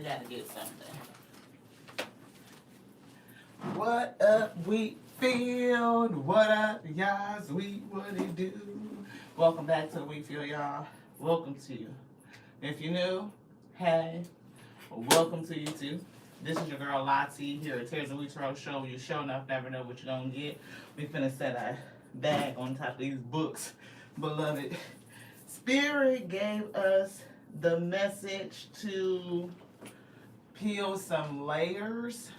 Somebody got to get something. What up, Wheatfield? What up, y'all? Sweet, what it do? Welcome back to the Wheatfield, y'all. Welcome to you. If you're new, hey, welcome to you too. This is your girl Lottie here at Tears and Wheatfield Show. You show enough, never know what you don't get. We finna set a bag on top of these books, beloved. Spirit gave us the message to peel some layers,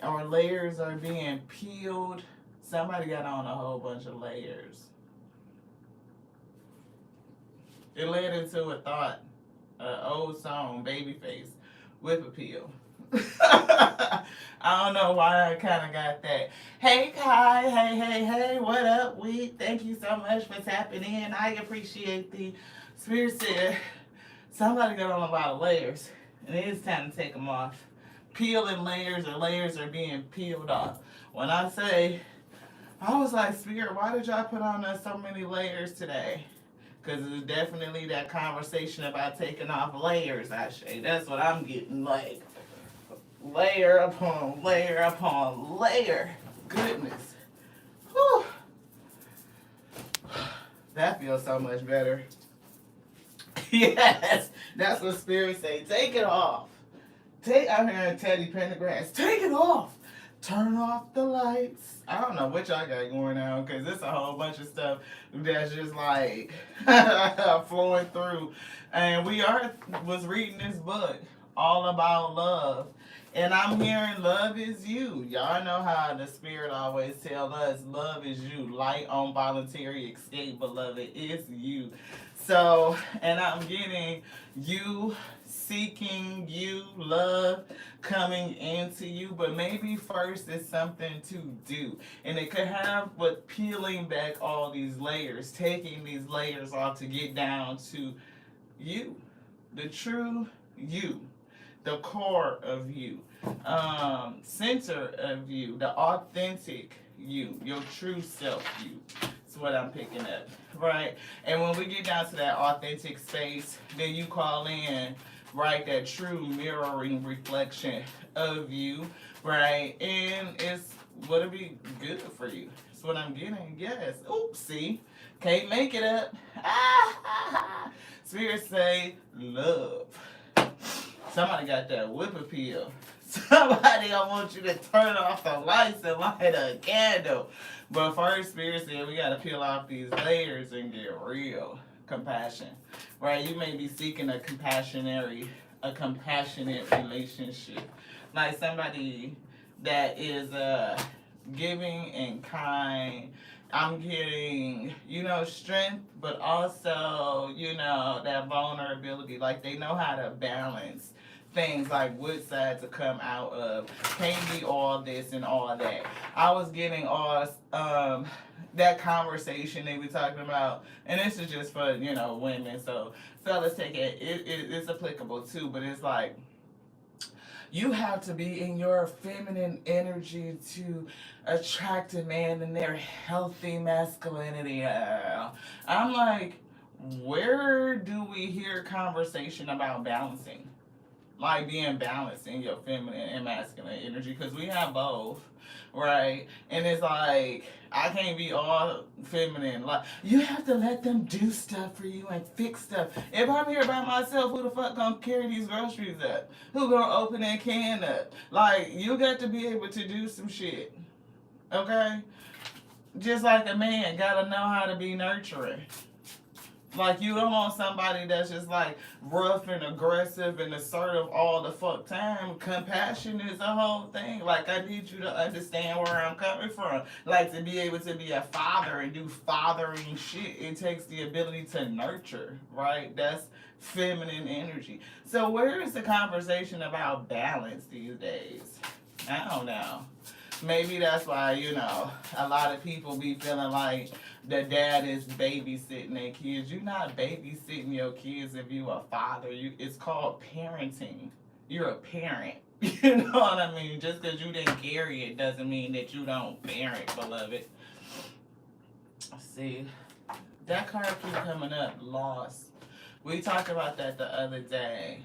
or layers are being peeled. Somebody got on a whole bunch of layers. It led into a thought, an old song, Babyface, Whip Appeal. I don't know why I kind of got that. Hey, Kai. Hey. What up, we? Thank you so much for tapping in. I appreciate the Spirit said somebody got on a lot of layers, and it is time to take them off. Peeling layers, or layers are being peeled off. When I say, I was like, Spirit, why did y'all put on us so many layers today? Because it's definitely that conversation about taking off layers, Ashay. That's what I'm getting, like. Layer upon layer upon layer. Goodness. Whew. That feels so much better. Yes, that's what Spirit say. Take it off. I'm hearing Teddy Pendergrass. Take it off. Turn off the lights. I don't know what y'all got going on, because it's a whole bunch of stuff that's just like flowing through. And was reading this book all about love. And I'm hearing love is you. Y'all know how the Spirit always tell us love is you. Light on voluntary escape, beloved, is you. So, and I'm getting you seeking you, love coming into you, but maybe first it's something to do. And it could have with peeling back all these layers, taking these layers off to get down to you, the true you, the core of you, center of you, the authentic you, your true self you. That's what I'm picking up, right? And when we get down to that authentic space, then you call in, right, that true mirroring reflection of you, right? And what'll be good for you. That's what I'm getting, yes. Oopsie. Can't make it up. Spirit say love. Somebody got that whip appeal. Somebody, I want you to turn off the lights and light a candle. But first, Spirit said we got to peel off these layers and get real compassion. Right? You may be seeking a compassionate relationship. Like somebody that is giving and kind. I'm getting, strength, but also, that vulnerability. Like they know how to balance things, like what side to come out of. Can't be all this and all that. I was getting all that conversation they were talking about, and this is just for, women. So fellas, take it. It's applicable too, but it's like, you have to be in your feminine energy to attract a man in their healthy masculinity. I'm like, where do we hear conversation about balancing? Like being balanced in your feminine and masculine energy, because we have both, right? And it's like, I can't be all feminine. Like, you have to let them do stuff for you and fix stuff. If I'm here by myself, who the fuck gonna carry these groceries up? Who gonna open that can up? Like, you got to be able to do some shit, okay? Just like a man gotta know how to be nurturing. Like, you don't want somebody that's just like rough and aggressive and assertive all the fuck time. Compassion is a whole thing. Like, I need you to understand where I'm coming from. Like, to be able to be a father and do fathering shit, it takes the ability to nurture, right? That's feminine energy. So where is the conversation about balance these days? I don't know. Maybe that's why, a lot of people be feeling like the dad is babysitting their kids. You're not babysitting your kids if you a father. It's called parenting. You're a parent. You know what I mean? Just because you didn't carry it doesn't mean that you don't parent, beloved. See, that card keeps coming up, lost. We talked about that the other day.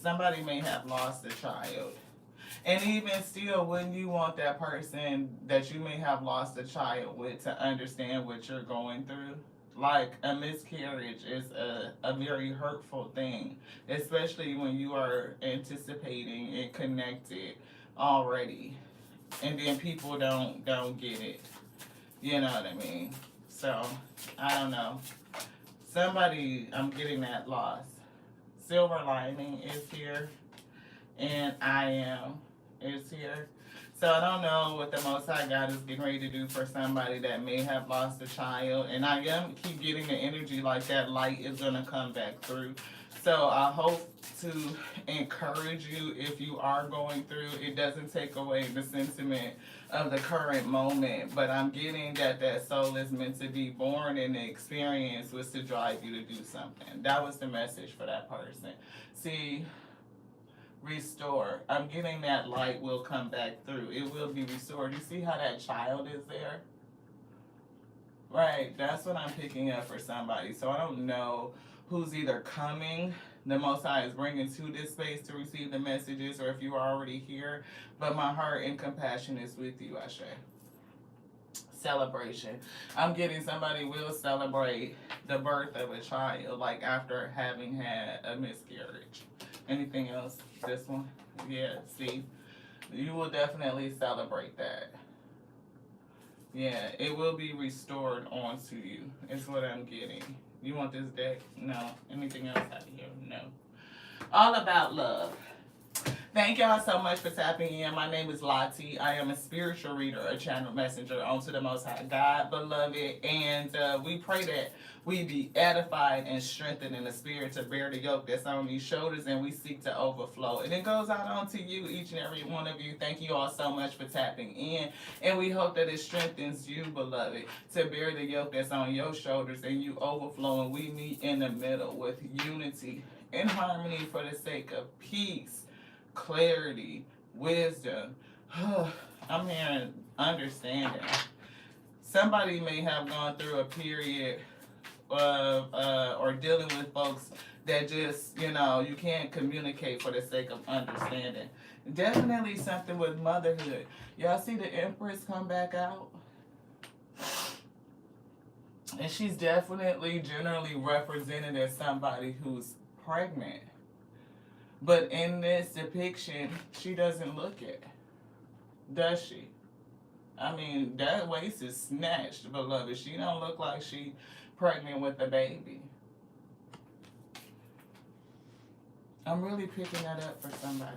Somebody may have lost a child. And even still, wouldn't you want that person that you may have lost a child with to understand what you're going through? Like, a miscarriage is a very hurtful thing, especially when you are anticipating and connected already. And then people don't get it. You know what I mean? So, I don't know. Somebody, I'm getting that loss. Silver lining is here, and I am is here. So I don't know what the Most High God is getting ready to do for somebody that may have lost a child. And I am keep getting the energy like that light is going to come back through. So I hope to encourage you if you are going through. It doesn't take away the sentiment of the current moment. But I'm getting that soul is meant to be born, and the experience was to drive you to do something. That was the message for that person. See, restore. I'm getting that light will come back through. It will be restored. You see how that child is there? Right. That's what I'm picking up for somebody. So I don't know who's either coming, the Most High is bringing to this space to receive the messages, or if you are already here. But my heart and compassion is with you, Ashe. Celebration. I'm getting somebody will celebrate the birth of a child, like after having had a miscarriage. Anything else? This one? Yeah, see? You will definitely celebrate that. Yeah, it will be restored onto you, is what I'm getting. You want this deck? No. Anything else out of here? No. All about love. Thank y'all so much for tapping in. My name is Lati. I am a spiritual reader, a channel messenger onto the Most High God, beloved. And we pray that we be edified and strengthened in the spirit to bear the yoke that's on these shoulders, and we seek to overflow. And it goes out onto you, each and every one of you. Thank you all so much for tapping in. And we hope that it strengthens you, beloved, to bear the yoke that's on your shoulders and you overflow. And we meet in the middle with unity and harmony for the sake of peace, clarity, wisdom. I'm hearing understanding. Somebody may have gone through a period of or dealing with folks that just, you can't communicate for the sake of understanding. Definitely something with motherhood. Y'all see the Empress come back out? And she's definitely generally represented as somebody who's pregnant. But in this depiction, she doesn't look it, does she? I mean, that waist is snatched, beloved. She don't look like she pregnant with a baby. I'm really picking that up for somebody.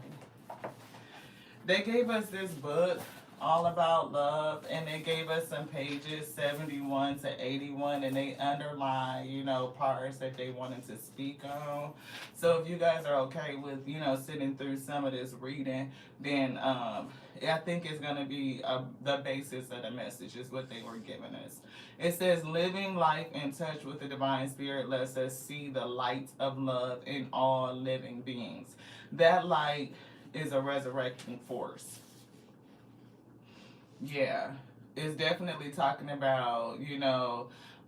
They gave us this book, All About Love, and they gave us some pages, 71 to 81, and they underline, parts that they wanted to speak on. So if you guys are okay with, sitting through some of this reading, then I think it's going to be the basis of the message is what they were giving us. It says, living life in touch with the divine spirit lets us see the light of love in all living beings. That light is a resurrecting force. Yeah, it's definitely talking about,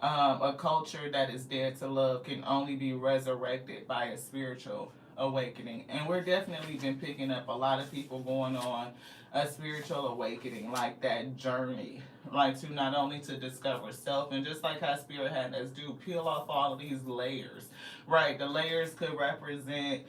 a culture that is dead to love can only be resurrected by a spiritual awakening. And we're definitely been picking up a lot of people going on a spiritual awakening, like that journey, like to not only to discover self, and just like how Spirit had us do, peel off all of these layers, right? The layers could represent,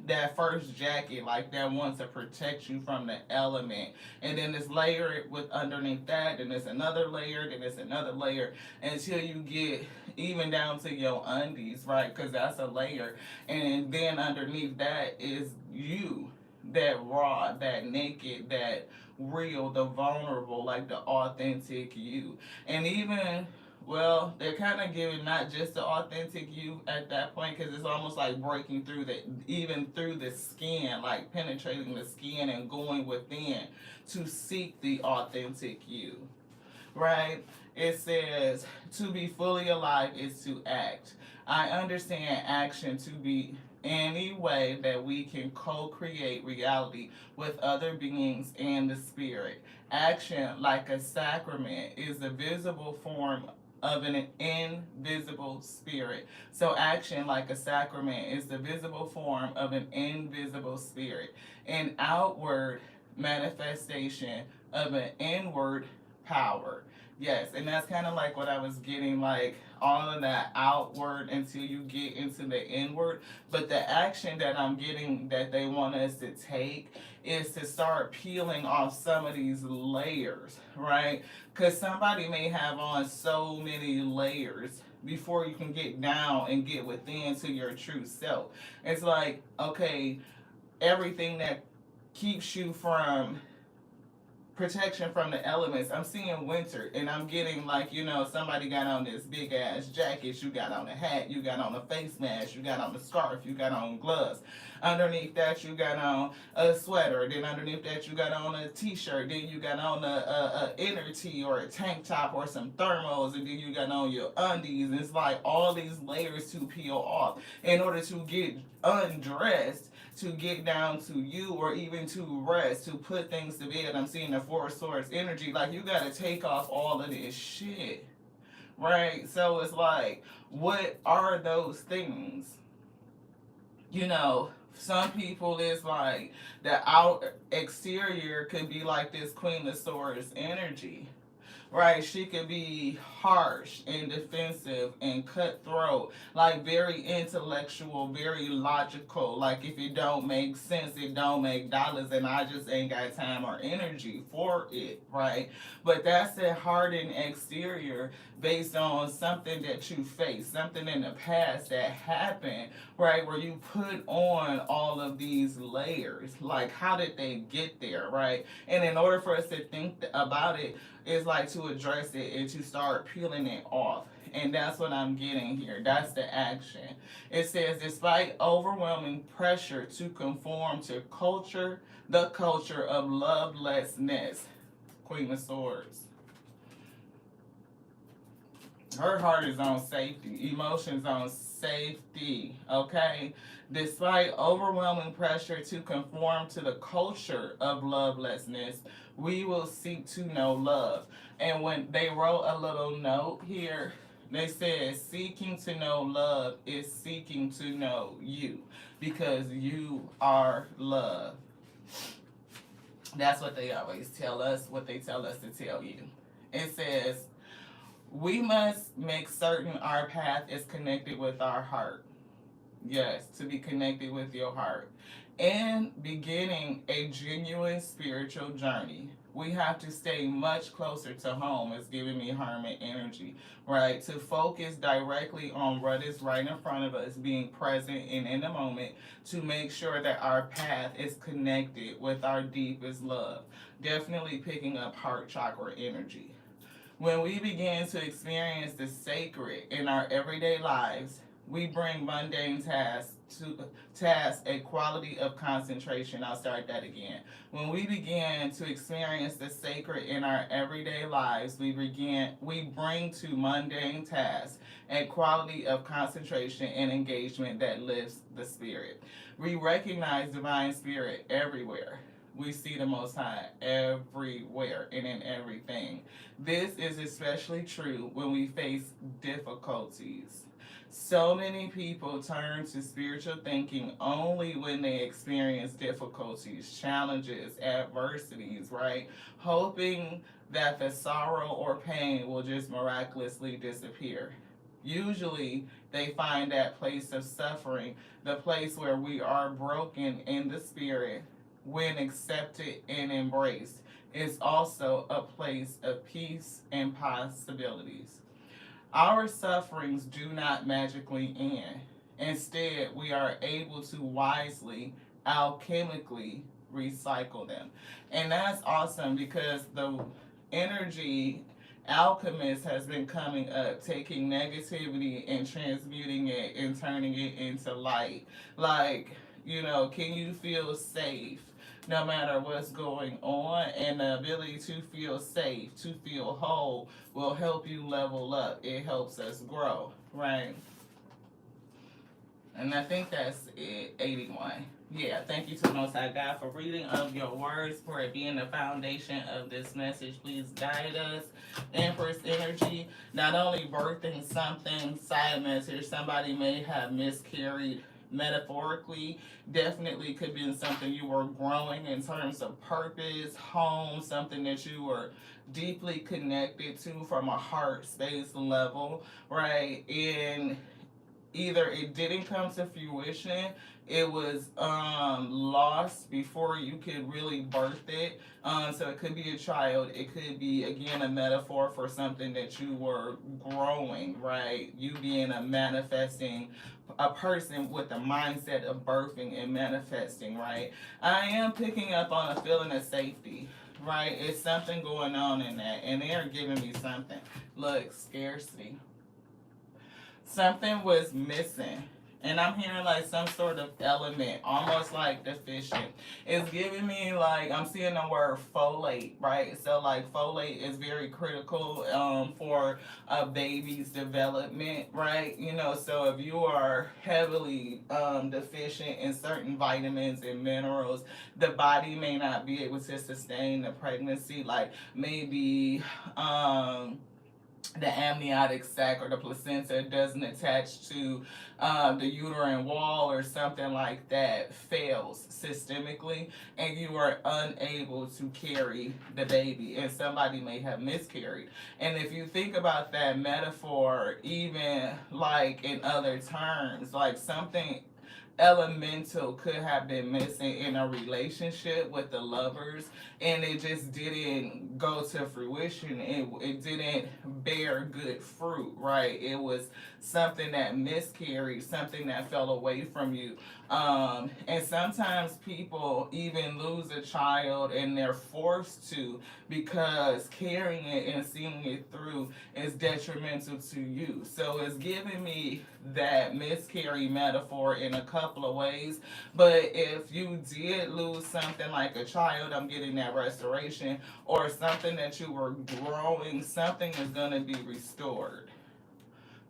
that first jacket, like that wants to protect you from the element, and then this layer with underneath that, then there's another layer, then there's another layer, until you get even down to your undies, right? Because that's a layer, and then underneath that is you, that raw, that naked, that real, the vulnerable, like the authentic you. And even, well, they're kind of giving not just the authentic you at that point, because it's almost like breaking through even through the skin, like penetrating the skin and going within to seek the authentic you, right? It says, to be fully alive is to act. I understand action to be any way that we can co-create reality with other beings and the spirit. Action, like a sacrament, is a visible form of an invisible spirit. So action, like a sacrament, is the visible form of an invisible spirit, an outward manifestation of an inward power. Yes, and that's kind of like what I was getting, like all of that outward until you get into the inward. But the action that I'm getting that they want us to take is to start peeling off some of these layers, right? Because somebody may have on so many layers before you can get down and get within to your true self. It's like, okay, everything that keeps you from protection from the elements. I'm seeing winter, and I'm getting like, somebody got on this big ass jacket, you got on a hat, you got on a face mask, you got on a scarf, you got on gloves. Underneath that, you got on a sweater. Then underneath that, you got on a t-shirt. Then you got on a inner tee or a tank top or some thermals, and then you got on your undies. And it's like all these layers to peel off in order to get undressed, to get down to you, or even to rest, to put things to bed. I'm seeing the Four Swords energy. Like, you got to take off all of this shit, right? So it's like, what are those things? Some people is like the out exterior could be like this Queen of Swords energy, right? She could be harsh and defensive and cutthroat, like very intellectual, very logical. Like, if it don't make sense, it don't make dollars, and I just ain't got time or energy for it, right? But that's a hardened exterior based on something that you face, something in the past that happened, right? Where you put on all of these layers. Like, how did they get there, right? And in order for us to think about it, is like to address it and to start peeling it off. And that's what I'm getting here. That's the action. It says, despite overwhelming pressure to conform to the culture of lovelessness. Queen of Swords. Her heart is on safety, emotions on safety, okay? Despite overwhelming pressure to conform to the culture of lovelessness, we will seek to know love. And when they wrote a little note here, they said, seeking to know love is seeking to know you, because you are love. That's what they always tell us, what they tell us to tell you. It says, we must make certain our path is connected with our heart. Yes, to be connected with your heart. And beginning a genuine spiritual journey, we have to stay much closer to home. It's giving me hermit energy, right? To focus directly on what is right in front of us, being present and in the moment, to make sure that our path is connected with our deepest love. Definitely picking up heart chakra energy. When we begin to experience the sacred in our everyday lives, we bring mundane tasks a quality of concentration. I'll start that again. When we begin to experience the sacred in our everyday lives, we bring to mundane tasks a quality of concentration and engagement that lifts the spirit. We recognize divine spirit everywhere. We see the Most High everywhere and in everything. This is especially true when we face difficulties. So many people turn to spiritual thinking only when they experience difficulties, challenges, adversities, right? Hoping that the sorrow or pain will just miraculously disappear. Usually, they find that place of suffering, the place where we are broken in the spirit, when accepted and embraced, is also a place of peace and possibilities. Our sufferings do not magically end. Instead, we are able to wisely, alchemically recycle them. And that's awesome, because the energy alchemist has been coming up, taking negativity and transmuting it and turning it into light. Like, can you feel safe no matter what's going on? And the ability to feel safe, to feel whole, will help you level up. It helps us grow, right? And I think that's it, 81. Yeah, thank you to the Most High God for reading of your words, for it being the foundation of this message. Please guide us. Empress energy, not only birthing something, side message, somebody may have miscarried metaphorically, definitely could be in something you were growing in terms of purpose, home, something that you were deeply connected to from a heart space level, right? And either it didn't come to fruition, it was lost before you could really birth it. So it could be a child, it could be again a metaphor for something that you were growing, right? You being a manifesting a person with the mindset of birthing and manifesting, right? I am picking up on a feeling of safety, right? It's something going on in that, and they're giving me something. Look, scarcity, something was missing. And I'm hearing like some sort of element, almost like deficient. It's giving me like, I'm seeing the word folate, right? So like folate is very critical for a baby's development, right? You know, so if you are heavily deficient in certain vitamins and minerals, the body may not be able to sustain the pregnancy. Like maybe the amniotic sac or the placenta doesn't attach to the uterine wall or something like that, fails systemically, and you are unable to carry the baby, and somebody may have miscarried. And if you think about that metaphor, even like in other terms, like something elemental could have been missing in a relationship with the lovers, and it just didn't go to fruition. It didn't bear good fruit, right? It was something that miscarried, something that fell away from you. And sometimes people even lose a child and they're forced to, because carrying it and seeing it through is detrimental to you. So it's giving me that miscarry metaphor in a couple of ways. But if you did lose something like a child, I'm getting that restoration, or something that you were growing, something is going to be restored.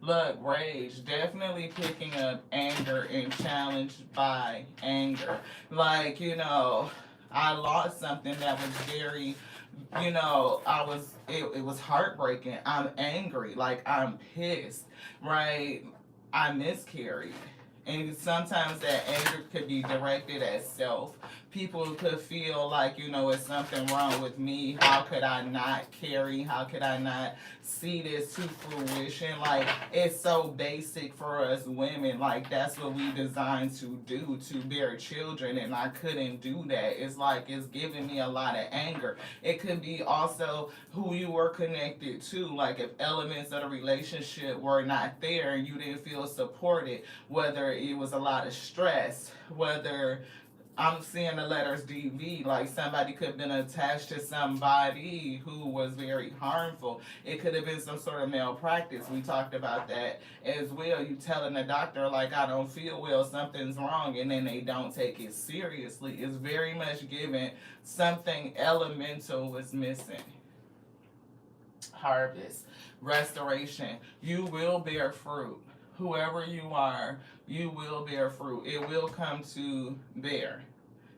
Look, rage, definitely picking up anger and challenged by anger. Like, you know, I lost something that was very, you know, it was heartbreaking. I'm angry, like I'm pissed, right? I miscarried. And sometimes that anger could be directed at self. People could feel like, you know, it's something wrong with me. How could I not carry? How could I not see this to fruition? Like, it's so basic for us women. Like, that's what we designed to do, to bear children. And I couldn't do that. It's like, it's giving me a lot of anger. It could be also who you were connected to. Like, if elements of the relationship were not there and you didn't feel supported, whether it was a lot of stress, whether I'm seeing the letters DV, like somebody could have been attached to somebody who was very harmful. It could have been some sort of malpractice. We talked about that as well. You telling the doctor, like, I don't feel well, something's wrong, and then they don't take it seriously. It's very much given something elemental was missing. Harvest, restoration. You will bear fruit. Whoever you are, you will bear fruit. It will come to bear.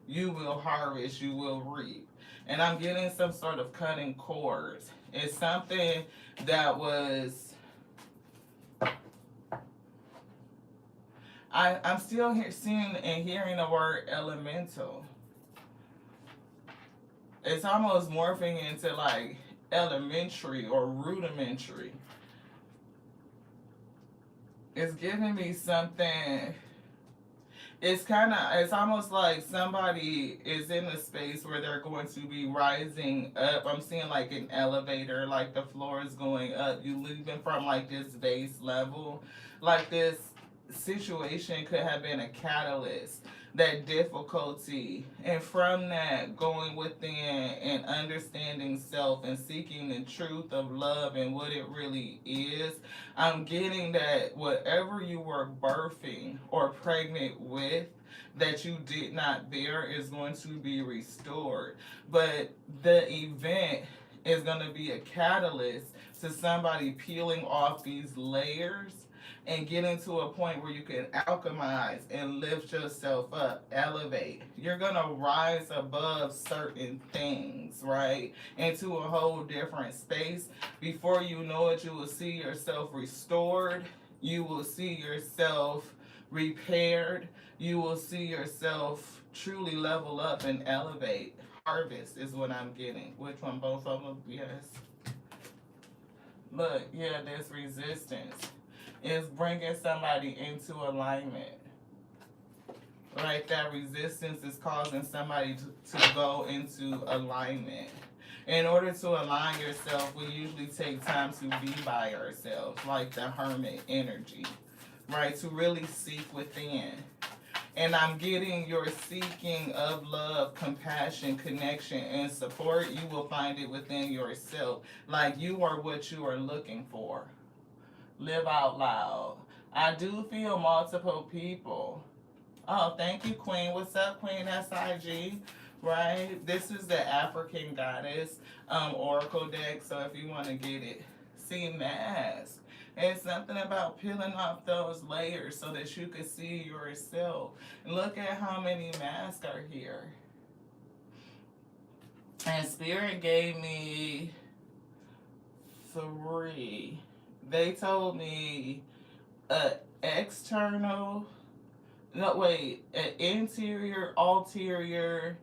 You will harvest, you will reap. And I'm getting some sort of cutting cords. It's something that was, I'm still seeing and hearing the word elemental. It's almost morphing into like elementary or rudimentary. It's giving me something. It's almost like somebody is in a space where they're going to be rising up. I'm seeing like an elevator, like the floor is going up. You leaving from like this base level. Like this situation could have been a catalyst, that difficulty, and from that going within and understanding self and seeking the truth of love and what it really is. I'm getting that whatever you were birthing or pregnant with that you did not bear is going to be restored. But the event is going to be a catalyst to somebody peeling off these layers and get into a point where you can alchemize and lift yourself up, elevate. You're going to rise above certain things, right? Into a whole different space. Before you know it, you will see yourself restored. You will see yourself repaired. You will see yourself truly level up and elevate. Harvest is what I'm getting. Which one? Both of them? Yes. Look, yeah, there's resistance. It's bringing somebody into alignment. Right? That resistance is causing somebody to go into alignment. In order to align yourself, we usually take time to be by ourselves, like the hermit energy, right? To really seek within. And I'm getting your seeking of love, compassion, connection, and support. You will find it within yourself. Like you are what you are looking for. Live out loud. I do feel multiple people. Oh, thank you, Queen. What's up, Queen SIG? Right? This is the African Goddess Oracle deck. So if you want to get it, see mask. It's something about peeling off those layers so that you can see yourself. Look at how many masks are here. And Spirit gave me 3. They told me external, no wait, an interior, ulterior,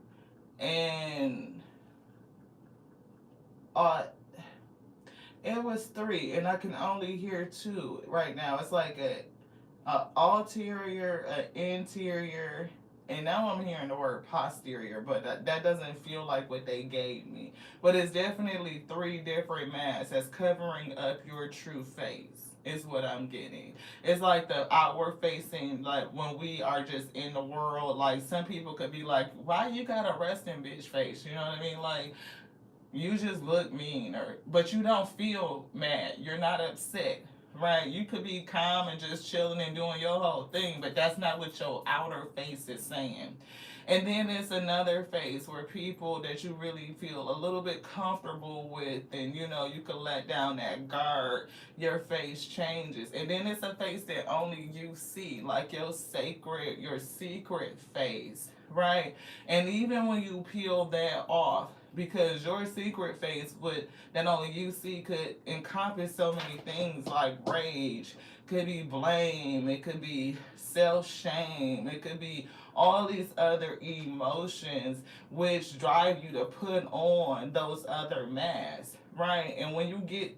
and it was 3, and I can only hear 2 right now. It's like a ulterior, an interior, and now I'm hearing the word posterior, but that doesn't feel like what they gave me. But it's definitely 3 different masks that's covering up your true face. Is what I'm getting. It's like the outward facing, like when we are just in the world, like some people could be like, why you got a resting bitch face? You know what I mean? Like, you just look mean, but you don't feel mad. You're not upset, right? You could be calm and just chilling and doing your whole thing, but that's not what your outer face is saying. And then there's another face where people that you really feel a little bit comfortable with, and you know, you can let down that guard, your face changes. And then it's a face that only you see, like your sacred, your secret face, right? And even when you peel that off, because your secret face would that only you see could encompass so many things like rage, could be blame, it could be self-shame, it could be all these other emotions which drive you to put on those other masks, right? And when you get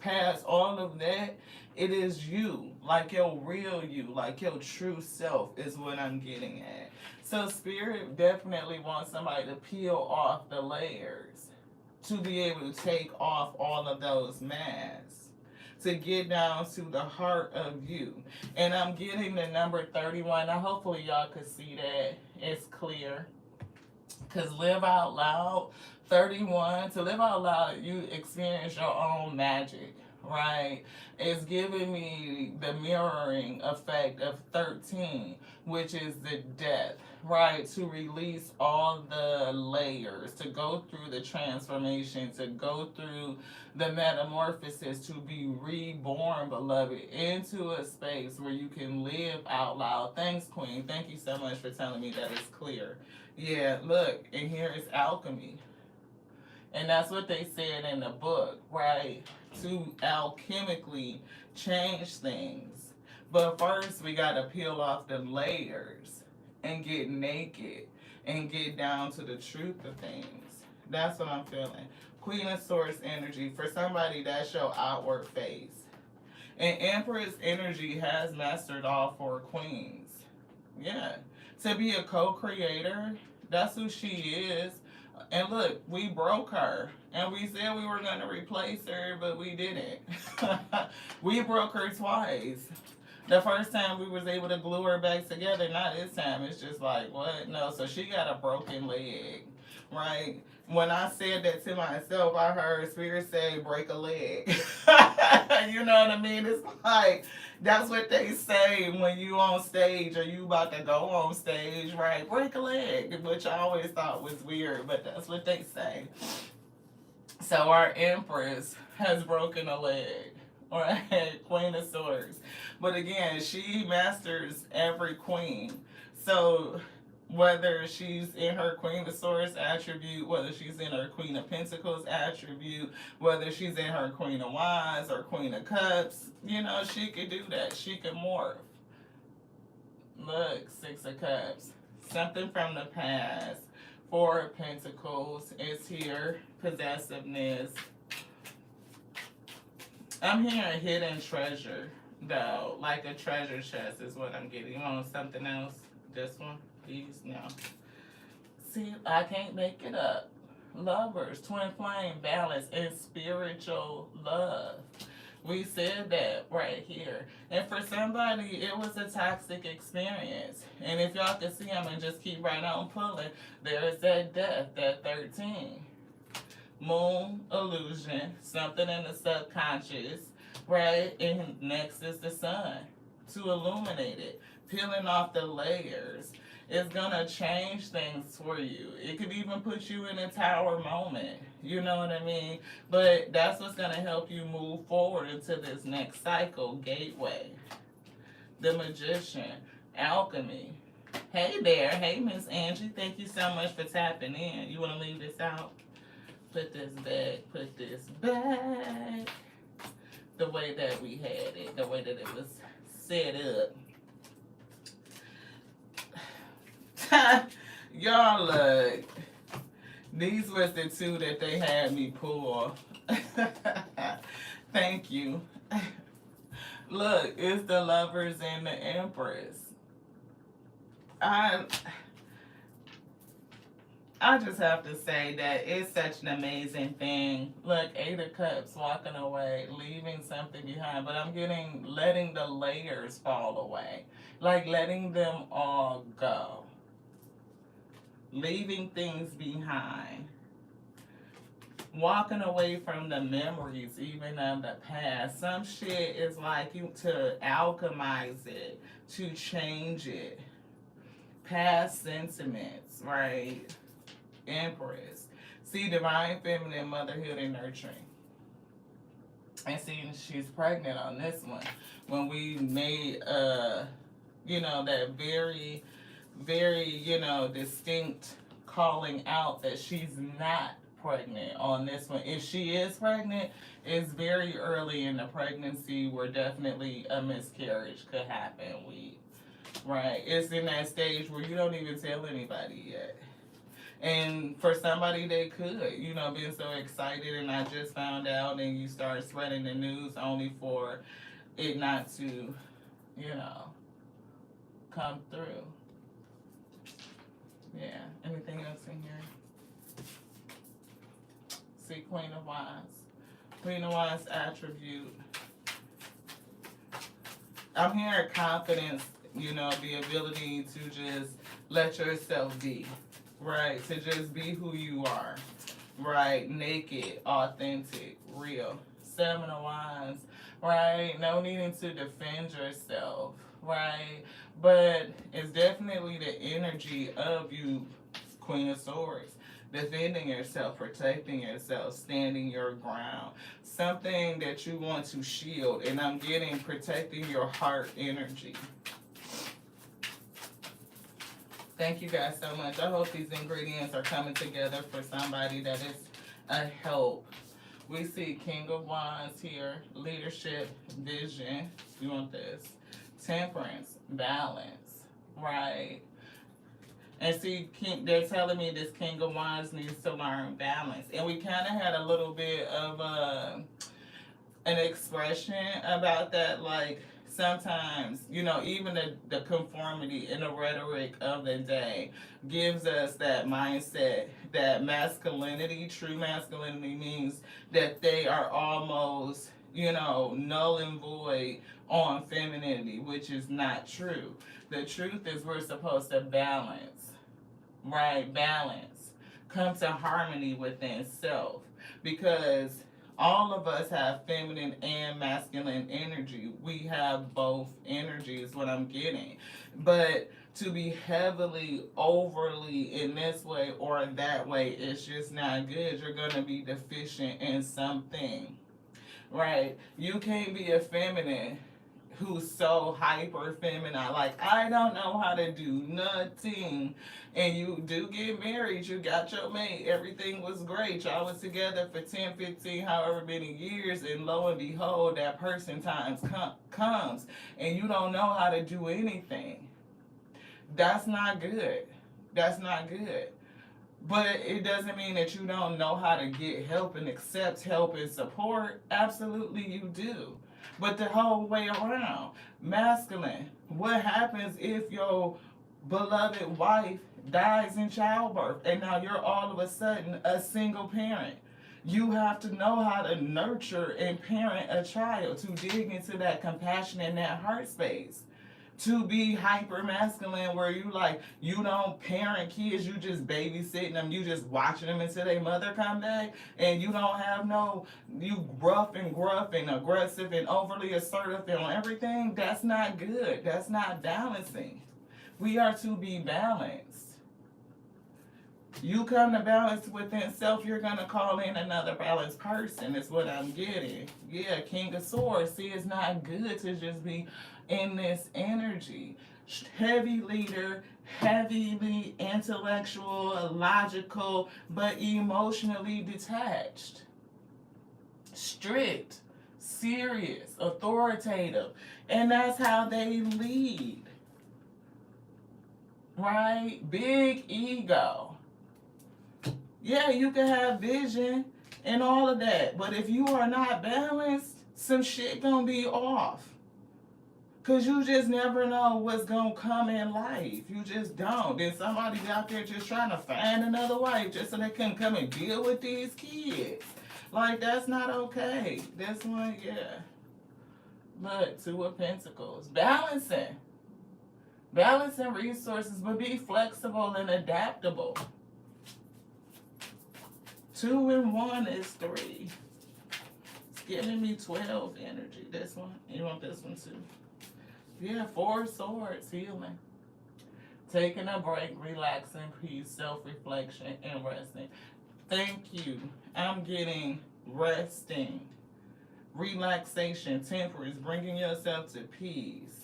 past all of that, it is you, like your real you, like your true self is what I'm getting at. So Spirit definitely wants somebody to peel off the layers, to be able to take off all of those masks, to get down to the heart of you. And I'm getting the number 31. Now hopefully y'all could see that. It's clear. Because live out loud, 31, to live out loud, you experience your own magic, right? It's giving me the mirroring effect of 13, which is the death, right? To release all the layers, to go through the transformation, to go through the metamorphosis, to be reborn, beloved, into a space where you can live out loud. Thanks, Queen. Thank you so much for telling me that it's clear. Yeah, look, and here is alchemy. And that's what they said in the book, right? To alchemically change things. But first, we got to peel off the layers and get naked and get down to the truth of things. That's what I'm feeling. Queen of Swords energy, for somebody, that's your outward face. And Empress energy has mastered all 4 queens. Yeah. To be a co-creator, that's who she is. And look, we broke her. And we said we were going to replace her, but we didn't. We broke her twice. The first time we was able to glue her back together, not this time. It's just like, what? No, so she got a broken leg, right? When I said that to myself, I heard Spirit say, break a leg. You know what I mean? It's like, that's what they say when you on stage or you about to go on stage, right? Break a leg, which I always thought was weird, but that's what they say. So our Empress has broken a leg, Alright, Queen of Swords. But again, she masters every queen. So whether she's in her Queen of Swords attribute, whether she's in her Queen of Pentacles attribute, whether she's in her Queen of Wands or Queen of Cups, she could do that. She could morph. Look, Six of Cups. Something from the past. Four of Pentacles is here. Possessiveness. I'm hearing hidden treasure, though. Like a treasure chest is what I'm getting. You want something else? This one? Please? No. See, I can't make it up. Lovers, twin flame, balance, and spiritual love. We said that right here. And for somebody, it was a toxic experience. And if y'all can see them and just keep right on pulling, there's that death, that 13. Moon illusion, something in the subconscious, right? And next is the sun to illuminate it, peeling off the layers. It's gonna change things for you. It could even put you in a tower moment. You know what I mean? But that's what's gonna help you move forward into this next cycle. Gateway, the Magician, alchemy. Hey there, hey Miss Angie, thank you so much for tapping in. You wanna leave this out? Put this back the way that we had it, the way that it was set up. Y'all look, these was the two that they had me pull. Thank you. Look, it's the Lovers and the Empress. I just have to say that it's such an amazing thing. Look, Eight of Cups, walking away, leaving something behind. But I'm getting letting the layers fall away. Like letting them all go. Leaving things behind. Walking away from the memories, even of the past. Some shit is like you to alchemize it, to change it. Past sentiments, right? Empress. See, divine feminine, motherhood, and nurturing. And see, she's pregnant on this one. When we made, that very, very, distinct calling out that she's not pregnant on this one. If she is pregnant, it's very early in the pregnancy where definitely a miscarriage could happen. Right? It's in that stage where you don't even tell anybody yet. And for somebody they could, being so excited and I just found out and you start spreading the news only for it not to, come through. Yeah. Anything else in here? See, Queen of Wands. Queen of Wands attribute. I'm hearing confidence, the ability to just let yourself be. Right, to just be who you are. Right, naked, authentic, real. Seven of Wands, right? No needing to defend yourself, right? But it's definitely the energy of you, Queen of Swords. Defending yourself, protecting yourself, standing your ground. Something that you want to shield. And I'm getting protecting your heart energy. Thank you guys so much. I hope these ingredients are coming together for somebody that is a help. We see King of Wands here, leadership, vision. You want this? Temperance, balance, right? And see, they're telling me this King of Wands needs to learn balance. And we kind of had a little bit of an expression about that, like, sometimes, even the conformity and the rhetoric of the day gives us that mindset that masculinity, true masculinity means that they are almost, null and void on femininity, which is not true. The truth is we're supposed to balance, right? Balance. Come to harmony within self because all of us have feminine and masculine energy. We have both energies, what I'm getting. But to be heavily, overly in this way or that way, it's just not good. You're going to be deficient in something. right? You can't be a feminine who's so hyper feminine, like I don't know how to do nothing. And you do get married, you got your mate, everything was great. Y'all was together for 10, 15, however many years, and lo and behold, that person times comes and you don't know how to do anything. That's not good. That's not good. But it doesn't mean that you don't know how to get help and accept help and support. Absolutely, you do. But the whole way around, masculine, what happens if your beloved wife dies in childbirth and now you're all of a sudden a single parent? You have to know how to nurture and parent a child, to dig into that compassion and that heart space, to be hyper masculine where you like you don't parent kids, you just babysitting them, you just watching them until their mother come back, and you don't have no, you gruff and aggressive and overly assertive on everything. That's not good. That's not balancing. We are to be balanced. You come to balance within self, you're gonna call in another balanced person, is what I'm getting. Yeah, King of Swords. See, it's not good to just be in this energy. Heavy leader, heavily intellectual, logical, but emotionally detached. Strict, serious, authoritative. And that's how they lead. Right? Big ego. Yeah, you can have vision and all of that, but if you are not balanced, some shit gonna be off. Cause you just never know what's gonna come in life. You just don't. Then somebody's out there just trying to find another wife just so they can come and deal with these kids. Like, that's not okay. This one, yeah. Look, Two of Pentacles. Balancing. Balancing resources, but be flexible and adaptable. 2 and 1 is 3. It's giving me 12 energy. This one. You want this one too? Yeah, 4 swords, healing. Taking a break, relaxing, peace, self-reflection, and resting. Thank you. I'm getting resting, relaxation, temperance, bringing yourself to peace.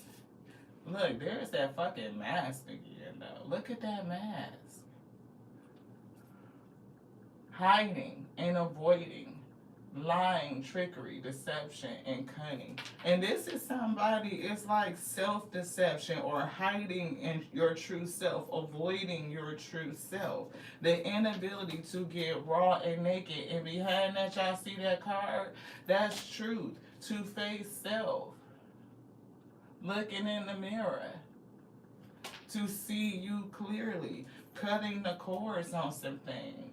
Look, there's that fucking mask again, though. Look at that mask. Hiding and avoiding, lying, trickery, deception, and cunning. And this is somebody, it's like self-deception or hiding in your true self, avoiding your true self. The inability to get raw and naked. And behind that, y'all see that card? That's truth. To face self. Looking in the mirror. To see you clearly. Cutting the cords on some things.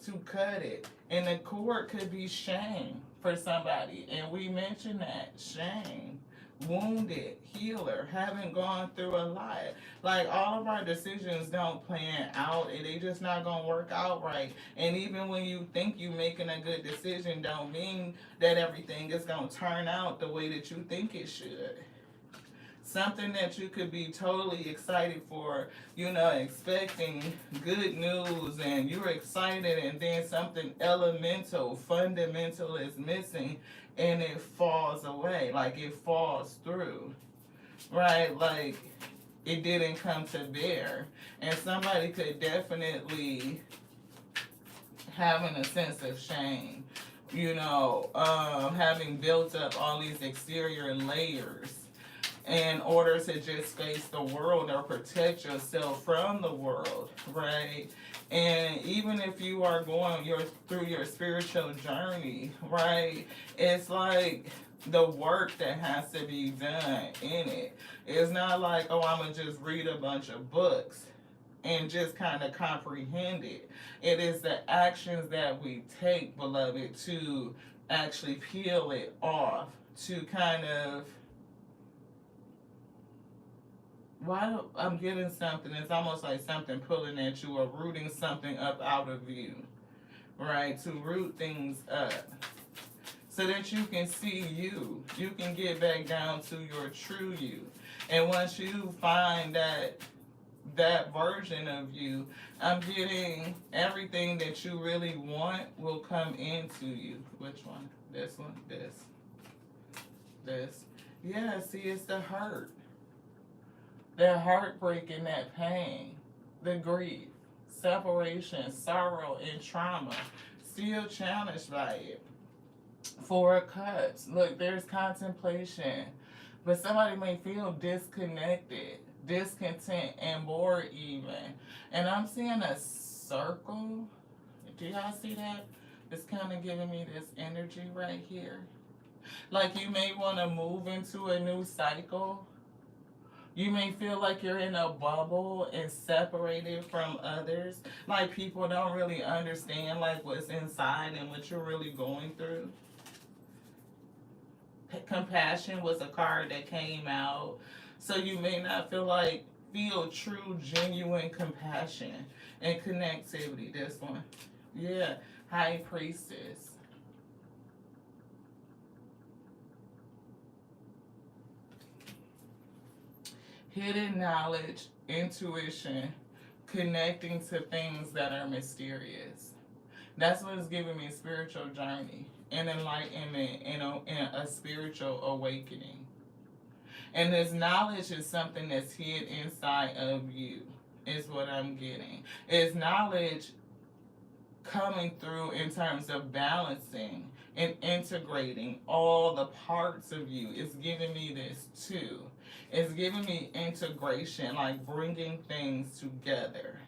To cut it. And the cord could be shame for somebody. And we mentioned that. Shame. Wounded. Healer. Haven't gone through a lot. Like, all of our decisions don't plan out. And they just not going to work out right. And even when you think you making a good decision, don't mean that everything is going to turn out the way that you think it should. Something that you could be totally excited for, expecting good news, and you're excited, and then something elemental, fundamental is missing, and it falls away, like it falls through, right? Like it didn't come to bear. And somebody could definitely having a sense of shame, having built up all these exterior layers in order to just face the world or protect yourself from the world, right? And even if you are going through your spiritual journey, right, it's like the work that has to be done in it. It's not like, oh, I'm going to just read a bunch of books and just kind of comprehend it. It is the actions that we take, beloved, to actually peel it off, to kind of, I'm getting something. It's almost like something pulling at you or rooting something up out of you, right? To root things up so that you can see you. You can get back down to your true you. And once you find that version of you, I'm getting everything that you really want will come into you. Which one? This one, this. Yeah, see, it's the hurt. That heartbreak and that pain. The grief, separation, sorrow, and trauma. Still challenged by it. Four of Cups. Look, there's contemplation. But somebody may feel disconnected, discontent, and bored even. And I'm seeing a circle. Do y'all see that? It's kind of giving me this energy right here. Like you may want to move into a new cycle. You may feel like you're in a bubble and separated from others. Like people don't really understand like what's inside and what you're really going through. Compassion was a card that came out. So you may not feel true, genuine compassion and connectivity. This one. Yeah. High Priestess. Hidden knowledge, intuition, connecting to things that are mysterious. That's what it's giving me, spiritual journey and enlightenment and a spiritual awakening. And this knowledge is something that's hid inside of you, is what I'm getting. It's knowledge coming through in terms of balancing and integrating all the parts of you. It's giving me this too. It's giving me integration, like bringing things together.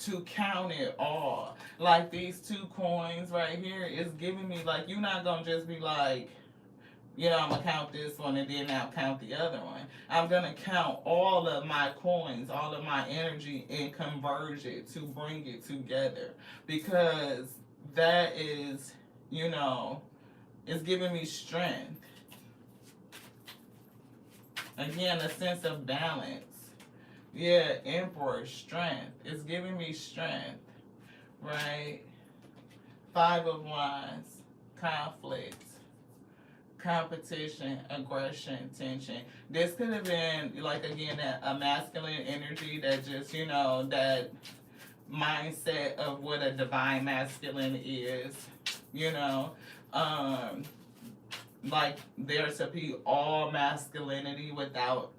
To count it all. Like these 2 coins right here is giving me like, you're not going to just be like, I'm going to count this one and then I'll count the other one. I'm going to count all of my coins, all of my energy and converge it to bring it together. Because that is, it's giving me strength. Again, a sense of balance. Yeah, Emperor, strength. It's giving me strength, right? 5 of Wands, conflict, competition, aggression, tension. This could have been, like, again, a masculine energy that just, that mindset of what a divine masculine is, like there to be all masculinity without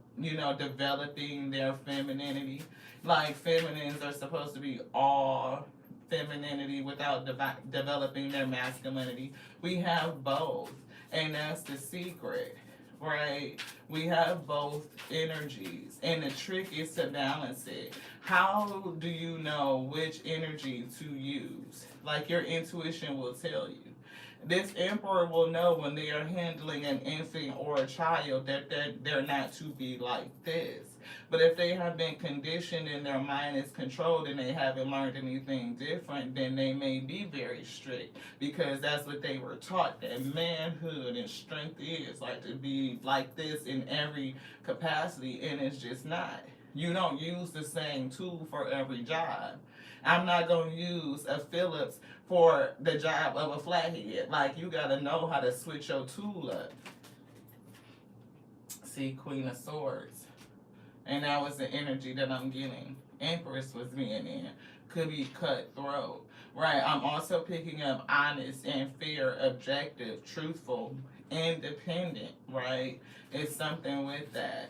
developing their femininity. Like feminines are supposed to be all femininity without developing their masculinity. We have both, and that's the secret, right? We have both energies, and the trick is to balance it. How do you know which energy to use? Like your intuition will tell you. This emperor will know when they are handling an infant or a child that they're not to be like this. But if they have been conditioned and their mind is controlled and they haven't learned anything different, then they may be very strict because that's what they were taught, that manhood and strength is like to be like this in every capacity, and it's just not. You don't use the same tool for every job. I'm not going to use a Phillips for the job of a flathead. Like, you got to know how to switch your tool up. See, Queen of Swords. And that was the energy that I'm getting. Empress was being in. Could be cutthroat. Right, I'm also picking up honest and fair, objective, truthful, independent, right? It's something with that.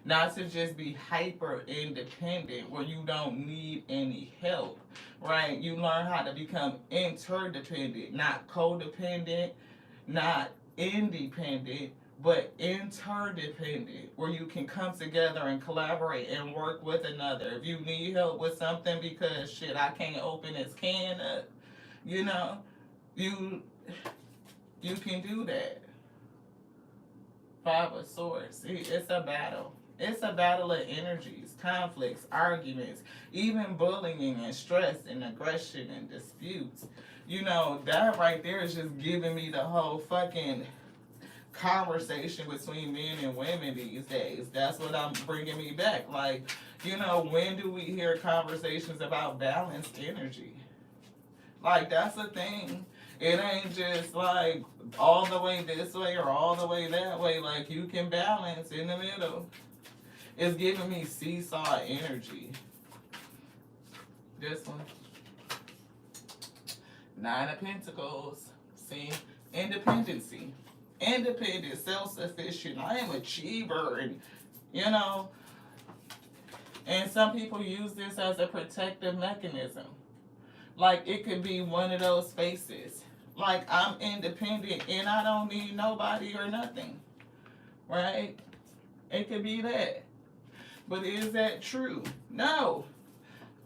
Not to just be hyper independent where you don't need any help, right? You learn how to become interdependent, not codependent, not independent, but interdependent, where you can come together and collaborate and work with another. If you need help with something because shit, I can't open this can up, you can do that. 5 of Swords. See, it's a battle. It's a battle of energies, conflicts, arguments, even bullying and stress and aggression and disputes. That right there is just giving me the whole fucking conversation between men and women these days. That's what I'm bringing me back. Like, when do we hear conversations about balanced energy? Like, that's a thing. It ain't just like all the way this way or all the way that way. Like, you can balance in the middle. It's giving me seesaw energy. This one. 9 of Pentacles. See? Independency. Independent, self-sufficient. I am a achiever, and you know, and some people use this as a protective mechanism. Like it could be one of those faces. Like I'm independent and I don't need nobody or nothing. Right? It could be that. But is that true? No.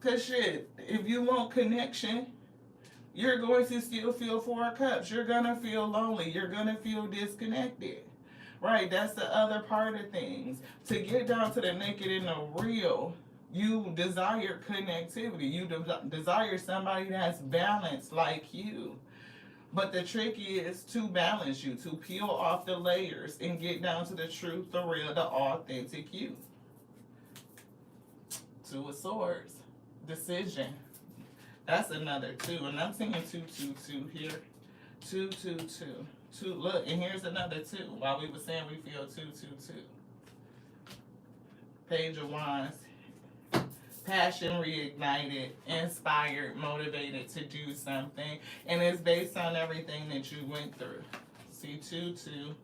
Cause shit, if you want connection, you're going to still feel 4 cups. You're gonna feel lonely. You're gonna feel disconnected. Right, that's the other part of things. To get down to the naked and the real, you desire connectivity. You desire somebody that's balanced like you. But the trick is to balance you, to peel off the layers and get down to the truth, the real, the authentic you. 2 of Swords. Decision. That's another 2. And I'm seeing 222 here. 222. 2. Look, and here's another 2. While we were saying we feel 222. Page of Wands. Passion reignited, inspired, motivated to do something. And it's based on everything that you went through. See, 2, 2,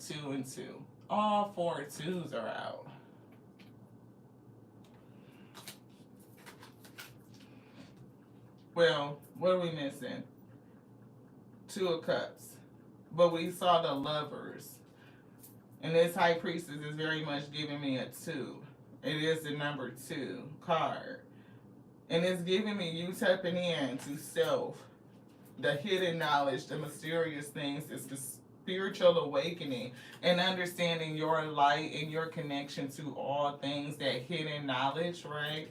2, and 2. All 4 2s are out. Well, what are we missing? 2 of Cups. But we saw the Lovers. And this High Priestess is very much giving me a 2. It is the number 2 card. And it's giving me you tapping in to self, the hidden knowledge, the mysterious things. It's the spiritual awakening and understanding your light and your connection to all things, that hidden knowledge, right?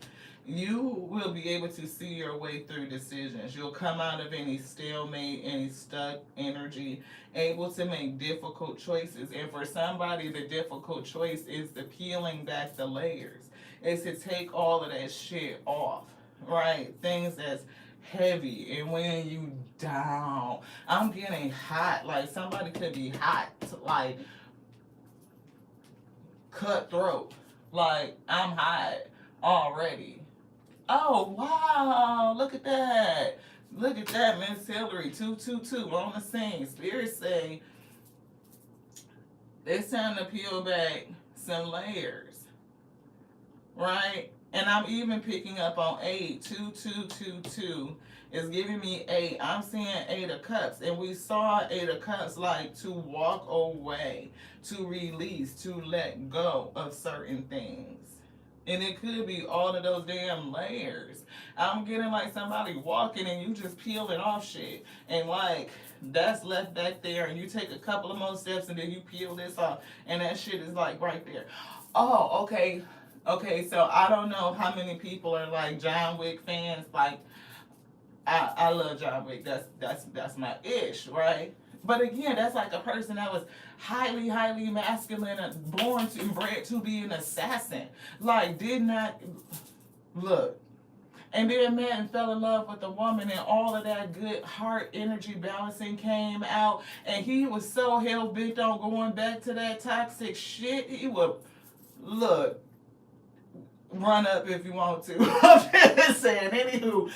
You will be able to see your way through decisions. You'll come out of any stalemate, any stuck energy, able to make difficult choices. And for somebody, the difficult choice is the peeling back the layers. It's to take all of that shit off, right? Things that's heavy and weighing you down. I'm getting hot. Like somebody could be hot, like cutthroat. Like I'm hot already. Oh wow! Look at that! Look at that, Miss Hillary. 222 on the scene. Spirit say it's time to peel back some layers, right? And I'm even picking up on 8. 2222 is giving me 8. I'm seeing 8 of Cups, and we saw 8 of Cups like to walk away, to release, to let go of certain things. And it could be all of those damn layers. I'm getting like somebody walking and you just peeling off shit. And like that's left back there and you take a couple of more steps and then you peel this off. And that shit is like right there. Oh, okay. Okay, so I don't know how many people are like John Wick fans. Like I love John Wick. That's my ish, right? But again, that's like a person that was highly, highly masculine and born to and bred to be an assassin. Like, did not look. And then met and fell in love with a woman, and all of that good heart energy balancing came out. And he was so hell bent on going back to that toxic shit. He would look. Run up if you want to. I'm just saying. Anywho,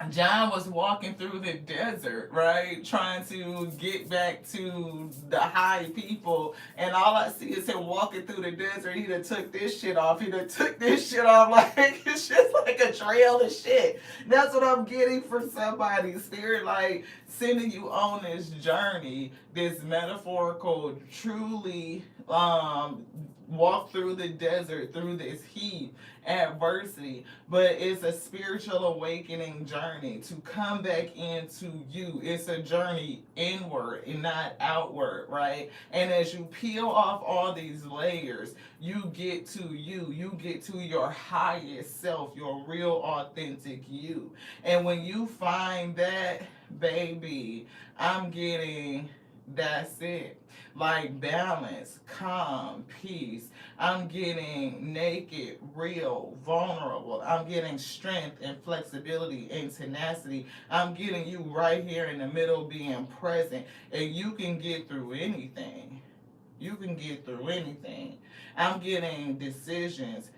John was walking through the desert, right? Trying to get back to the high people. And all I see is him walking through the desert. He done took this shit off. He done took this shit off. Like, it's just like a trail of shit. That's what I'm getting from somebody. Spirit, like, sending you on this journey, this metaphorical, truly, walk through the desert, through this heat, adversity, but it's a spiritual awakening journey to come back into you. It's a journey inward and not outward, right? And as you peel off all these layers, you get to you. You get to your highest self, your real authentic you. And when you find that, baby, I'm getting, that's it. Like balance, calm, peace. I'm getting naked, real, vulnerable. I'm getting strength and flexibility and tenacity. I'm getting you right here in the middle being present. And you can get through anything. You can get through anything. I'm getting decisions,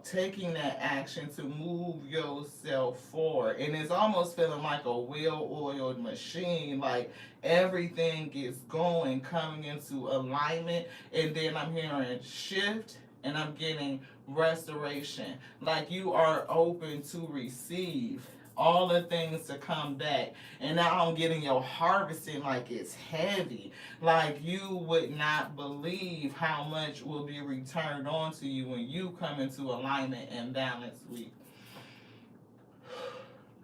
taking that action to move yourself forward. And it's almost feeling like a well-oiled machine, like everything is going, coming into alignment. And then I'm hearing shift and I'm getting restoration. Like you are open to receive all the things to come back. And now I'm getting your harvesting like it's heavy. Like you would not believe how much will be returned on to you when you come into alignment and balance with.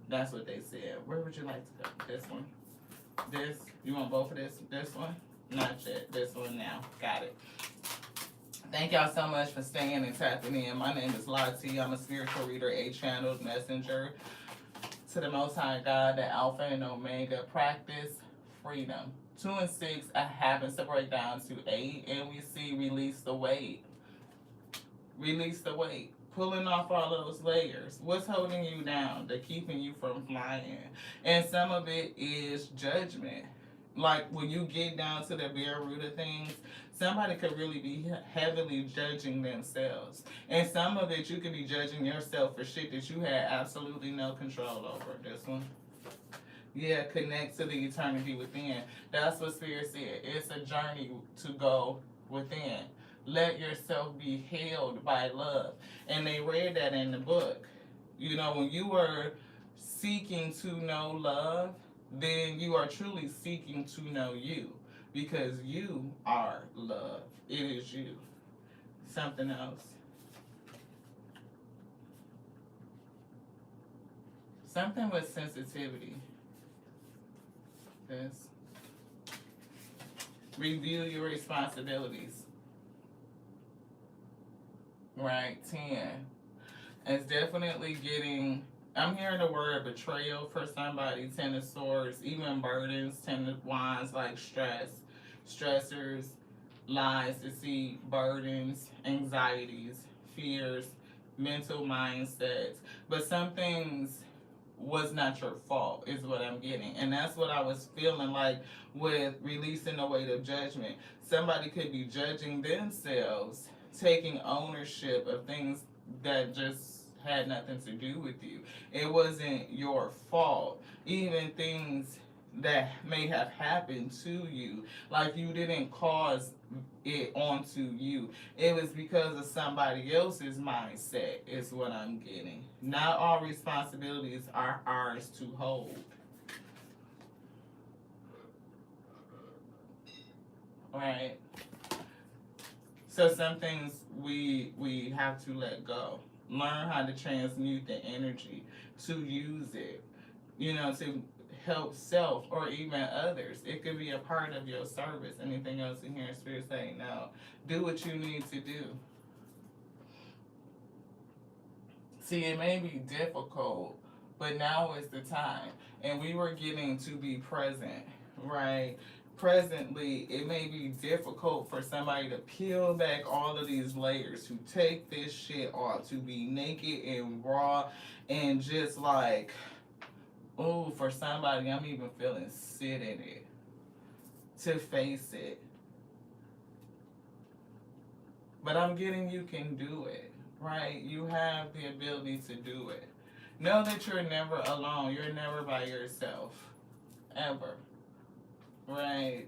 That's what they said. Where would you like to go? This one? This? You want both of this? This one? Not yet. This one now. Got it. Thank y'all so much for staying and tapping in. My name is Lati. I'm a spiritual reader, a channeled messenger to the Most High God, the Alpha and Omega. Practice freedom. 2 and 6 happens to break down to 8, and we see release the weight. Release the weight. Pulling off all those layers. What's holding you down? They're keeping you from flying. And some of it is judgment. Like when you get down to the bare root of things, somebody could really be heavily judging themselves. And some of it you could be judging yourself for shit that you had absolutely no control over. This one. Yeah, connect to the eternity within. That's what Spirit said. It's a journey to go within. Let yourself be held by love. And they read that in the book. When you were seeking to know love, then you are truly seeking to know you. Because you are love. It is you. Something else. Something with sensitivity. This. Review your responsibilities. Right, 10. It's definitely getting, I'm hearing the word betrayal for somebody, 10 of swords, even burdens, 10 of wands, like stress, stressors, lies, deceit, burdens, anxieties, fears, mental mindsets. But some things was not your fault, is what I'm getting. And that's what I was feeling like with releasing the weight of judgment. Somebody could be judging themselves, taking ownership of things that just had nothing to do with you. It wasn't your fault. Even things that may have happened to you, like you didn't cause it onto you. It was because of somebody else's mindset, is what I'm getting. Not all responsibilities are ours to hold. Right? So some things we have to let go. Learn how to transmute the energy, to use it, to help self or even others. It could be a part of your service. Anything else in here, Spirit saying no. Do what you need to do. See, it may be difficult, but now is the time. And we were getting to be present, right? Presently, it may be difficult for somebody to peel back all of these layers, to take this shit off, to be naked and raw and just like, oh, for somebody, I'm even feeling sit in it, to face it. But I'm getting you can do it, right? You have the ability to do it. Know that you're never alone. You're never by yourself, ever. Right.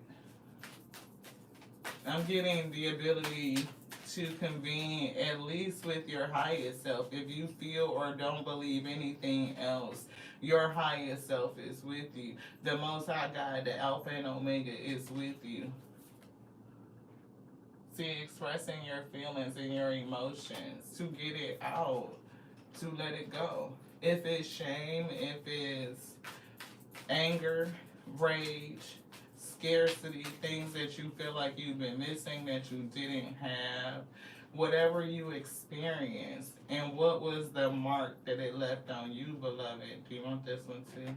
I'm getting the ability to convene at least with your highest self. If you feel or don't believe anything else, your highest self is with you. The Most High God, the Alpha and Omega, is with you. See, expressing your feelings and your emotions, to get it out, to let it go. If it's shame, if it's anger, rage, scarcity, things that you feel like you've been missing that you didn't have, whatever you experienced, and what was the mark that it left on you, beloved? Do you want this one too?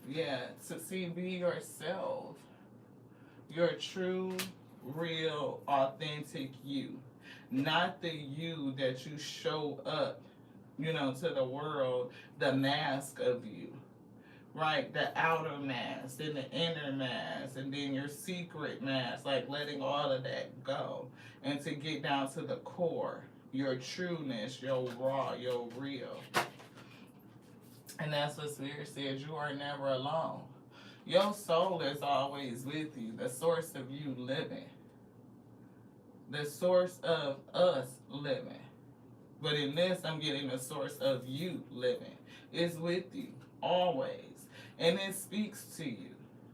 Yeah, to see, be yourself. Your true, real, authentic you. Not the you that you show up, to the world, the mask of you. Right, the outer mask, then the inner mask, and then your secret mask, like letting all of that go, and to get down to the core your trueness, your raw, your real. And that's what Spirit says, you are never alone. Your soul is always with you, the source of you living, the source of us living. But in this, I'm getting the source of you living. It's with you, always. And it speaks to you.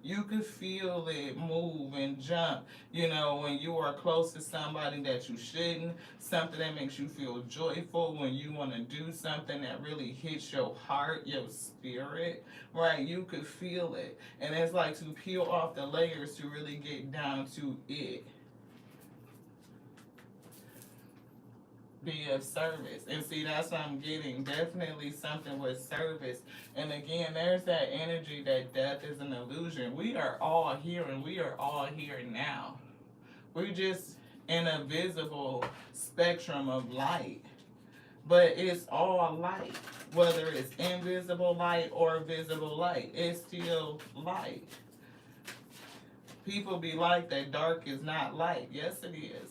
You could feel it move and jump, when you are close to somebody that you shouldn't, something that makes you feel joyful, when you want to do something that really hits your heart, your spirit, right? You could feel it. And it's like to peel off the layers to really get down to it. Be of service. And see, that's what I'm getting. Definitely something with service. And again, there's that energy that death is an illusion. We are all here and we are all here now. We're just in a visible spectrum of light. But it's all light. Whether it's invisible light or visible light, it's still light. People be like that dark is not light. Yes, it is.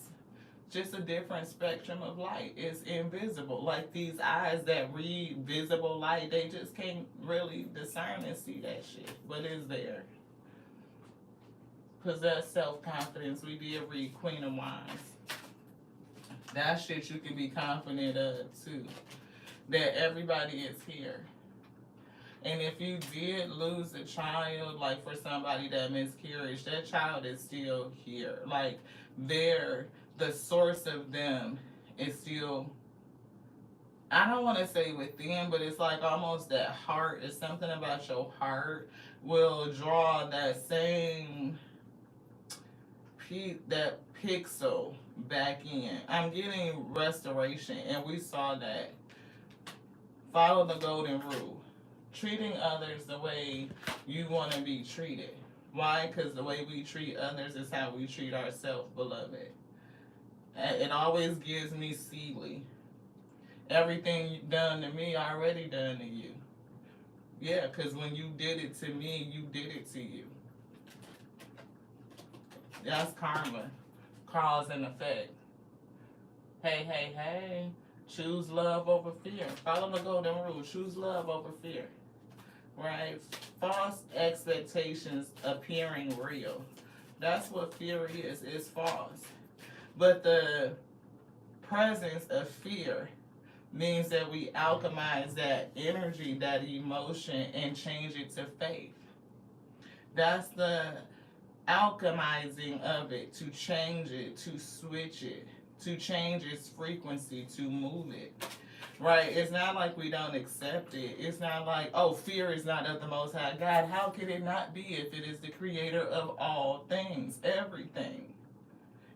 Just a different spectrum of light. It's invisible. Like these eyes that read visible light, they just can't really discern and see that shit. But it's there. Possess self-confidence. We did read Queen of Wands. That shit you can be confident of too. That everybody is here. And if you did lose a child, like for somebody that miscarried, that child is still here. Like the source of them is still, I don't want to say within, but it's like almost that heart. It's something about your heart will draw that same that pixel back in. I'm getting restoration, and we saw that. Follow the golden rule. Treating others the way you want to be treated. Why? Because the way we treat others is how we treat ourselves, beloved. It always gives me Seeley. Everything you done to me, already done to you. Yeah, because when you did it to me, you did it to you. That's karma. Cause and effect. Hey, hey, hey. Choose love over fear. Follow the golden rule. Choose love over fear. Right? False expectations appearing real. That's what fear is. It's false. But the presence of fear means that we alchemize that energy, that emotion, and change it to faith. That's the alchemizing of it, to change it, to switch it, to change its frequency, to move it. Right? It's not like we don't accept it. It's not like, oh, fear is not of the Most High God. How could it not be if it is the creator of all things, everything?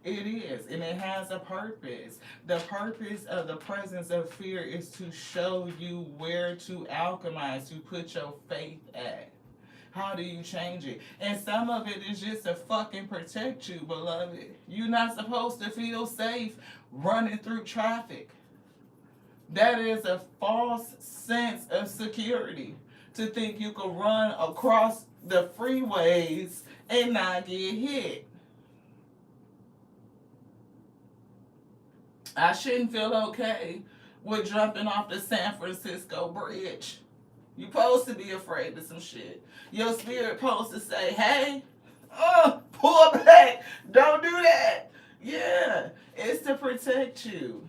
It is, and it has a purpose. The purpose of the presence of fear is to show you where to alchemize, to put your faith at. How do you change it? And some of it is just to fucking protect you, beloved. You're not supposed to feel safe running through traffic. That is a false sense of security, to think you can run across the freeways and not get hit. I shouldn't feel okay with jumping off the San Francisco Bridge. You supposed to be afraid of some shit. Your spirit supposed to say, hey, pull back. Don't do that. Yeah, it's to protect you.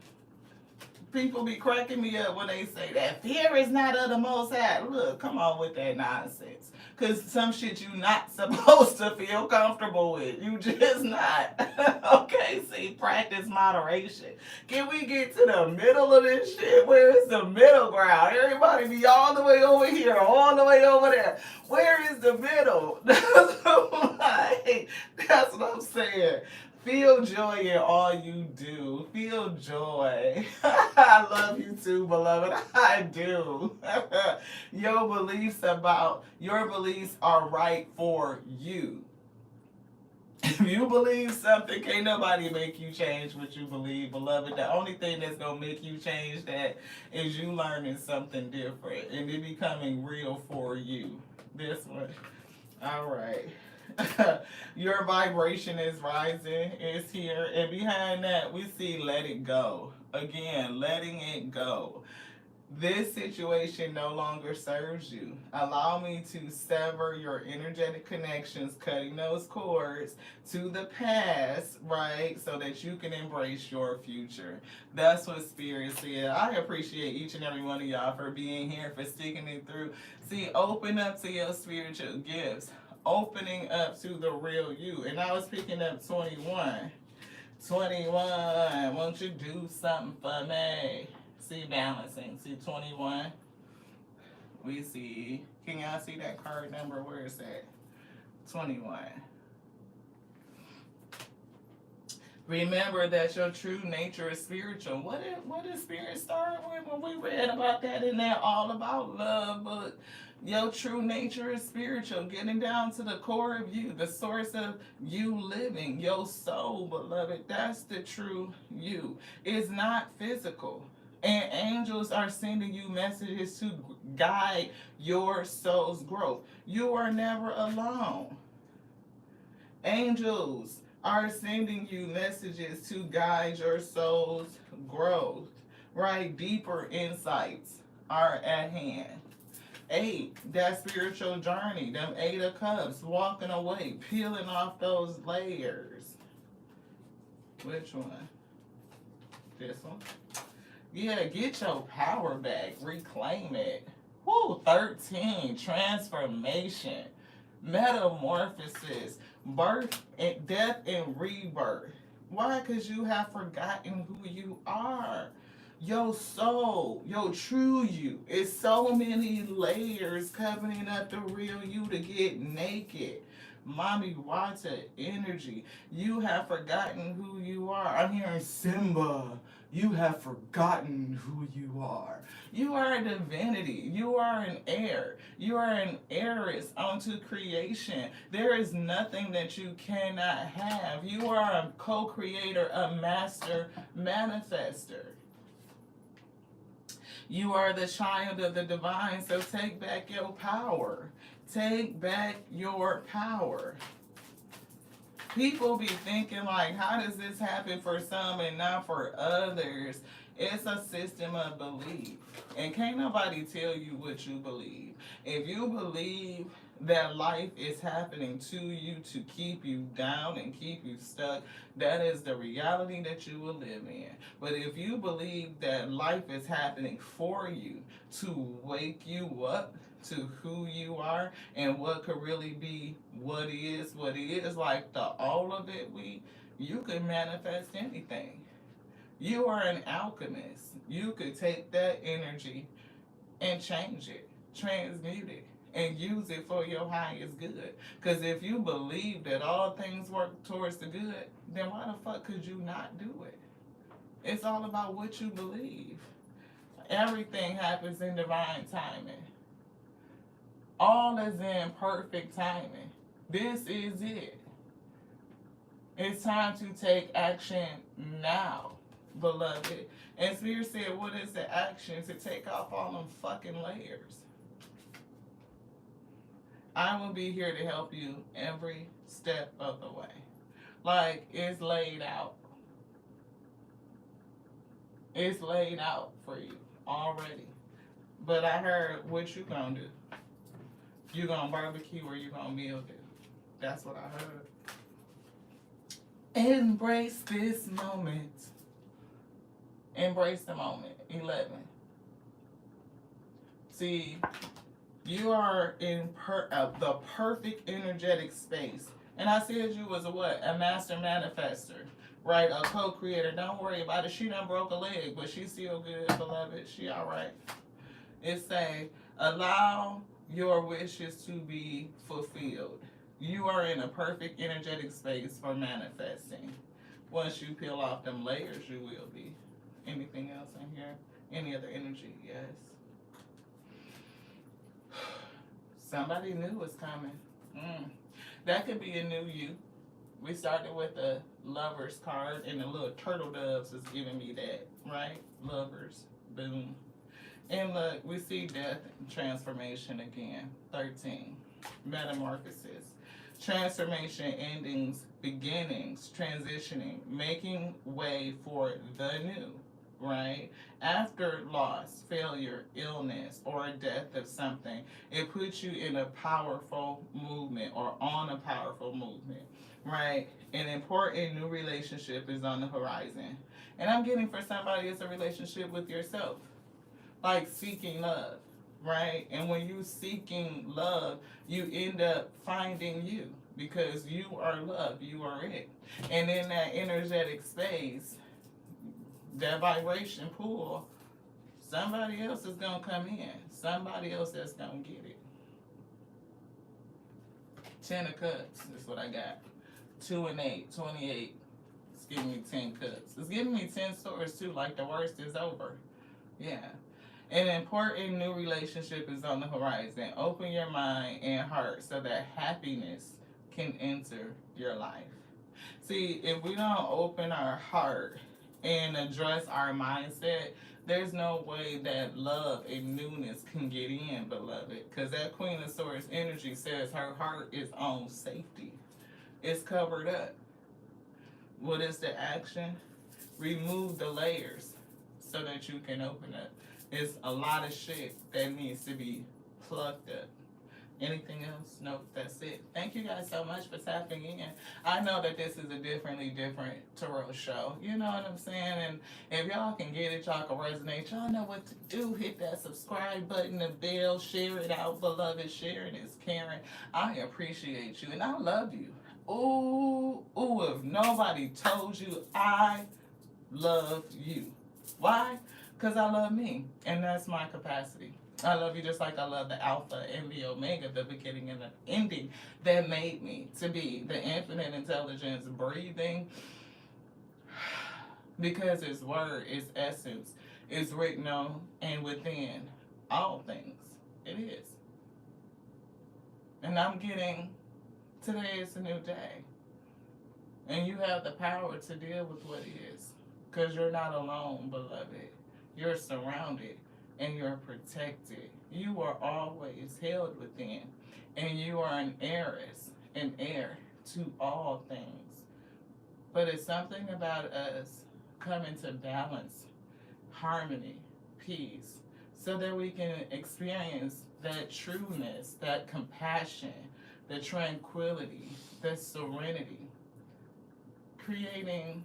People be cracking me up when they say that fear is not of the Most High. Look, come on with that nonsense. Because some shit you not supposed to feel comfortable with. You just not. Okay, see, practice moderation. Can we get to the middle of this shit? Where is the middle ground? Everybody be all the way over here, all the way over there. Where is the middle? That's what I'm saying. Feel joy in all you do. Feel joy. I love you too, beloved. I do. Your beliefs are right for you. If you believe something, can't nobody make you change what you believe, beloved. The only thing that's going to make you change that is you learning something different and it becoming real for you. This one. All right. Your vibration is rising, it's here. And behind that, we see let it go. Again, letting it go. This situation no longer serves you. Allow me to sever your energetic connections, cutting those cords to the past, right? So that you can embrace your future. That's what Spirit said. I appreciate each and every one of y'all for being here, for sticking it through. See, open up to your spiritual gifts, opening up to the real you. And I was picking up 21. 21, won't you do something for me? See balancing. See 21. We see. Can y'all see that card number? Where is that? 21. Remember that your true nature is spiritual. What did Spirit start with when we read about that in that All About Love book? Your true nature is spiritual, getting down to the core of you, the source of you living, your soul, beloved. That's the true you. It's not physical. And angels are sending you messages to guide your soul's growth. You are never alone. Angels are sending you messages to guide your soul's growth, right? Deeper insights are at hand. 8, that spiritual journey, them 8 of Cups, walking away, peeling off those layers. Which one? This one? Yeah, get your power back, reclaim it. Woo, 13, transformation, metamorphosis, birth and death and rebirth. Why? Because you have forgotten who you are. Your soul, your true you. It's so many layers covering up the real you to get naked. Mommy Wata energy. You have forgotten who you are. I'm hearing Simba. You have forgotten who you are. You are a divinity. You are an heir. You are an heiress onto creation. There is nothing that you cannot have. You are a co-creator, a master manifester. You are the child of the divine, so take back your power. Take back your power. People be thinking like, how does this happen for some and not for others? It's a system of belief. And can't nobody tell you what you believe. If you believe that life is happening to you to keep you down and keep you stuck, that is the reality that you will live in. But if you believe that life is happening for you to wake you up to who you are and what could really be what is, like the all of it, you can manifest anything. You are an alchemist. You could take that energy and change it, transmute it, and use it for your highest good. Because if you believe that all things work towards the good, then why the fuck could you not do it? It's all about what you believe. Everything happens in divine timing. All is in perfect timing. This is it. It's time to take action now, beloved. And Spirit said, what is the action? To take off all them fucking layers. I will be here to help you every step of the way. Like, it's laid out. It's laid out for you already. But I heard what you gonna do. You gonna barbecue or you gonna build it. That's what I heard. Embrace this moment. Embrace the moment. 11. See, you are in the perfect energetic space. And I said you was a what? A master manifester. Right? A co-creator. Don't worry about it. She done broke a leg, but she's still good, beloved. She alright. It's saying, allow your wishes to be fulfilled. You are in a perfect energetic space for manifesting. Once you peel off them layers, you will be. Anything else in here? Any other energy? Yes. Somebody new is coming. That could be a new you. We started with the Lovers card, and the little turtle doves is giving me that, right? Lovers. Boom. And look, we see death and transformation again. 13. Metamorphosis. Transformation, endings, beginnings, transitioning, making way for the new, right? After loss, failure, illness, or death of something, it puts you in a powerful movement or on a powerful movement, right? An important new relationship is on the horizon. And I'm getting for somebody, it's a relationship with yourself, like seeking love, right? And when you seeking love, you end up finding you because you are love, you are it. And in that energetic space, that vibration pool, somebody else is gonna come in, somebody else that's gonna get it. 10 of Cups is what I got. 2 and 8, 28. It's giving me 10 cups. It's giving me 10 swords too, like the worst is over. Yeah. An important new relationship is on the horizon. Open your mind and heart so that happiness can enter your life. See, if we don't open our heart and address our mindset, there's no way that love and newness can get in, beloved. Because that Queen of Swords energy says her heart is on safety. It's covered up. What is the action? Remove the layers so that you can open up. It's a lot of shit that needs to be plucked up. Anything else? Nope, that's it. Thank you guys so much for tapping in. I know that this is a different tarot show. You know what I'm saying? And if y'all can get it, y'all can resonate. Y'all know what to do. Hit that subscribe button, the bell, share it out, beloved. Sharing is caring. I appreciate you and I love you. Ooh, if nobody told you I love you. Why? Because I love me, and that's my capacity. I love you just like I love the Alpha and the Omega, the beginning and the ending that made me to be the infinite intelligence breathing. Because His word, His essence, is written on and within all things. It is. And I'm getting, today is a new day. And you have the power to deal with what is. Because you're not alone, beloved. You're surrounded and you're protected. You are always held within. And you are an heiress, an heir to all things. But it's something about us coming to balance, harmony, peace, so that we can experience that trueness, that compassion, the tranquility, the serenity, creating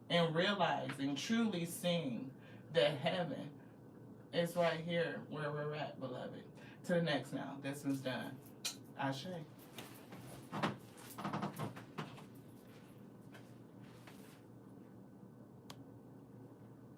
and realizing, truly seeing that heaven is right here where we're at, beloved. To the next now. This one's done. Ashe.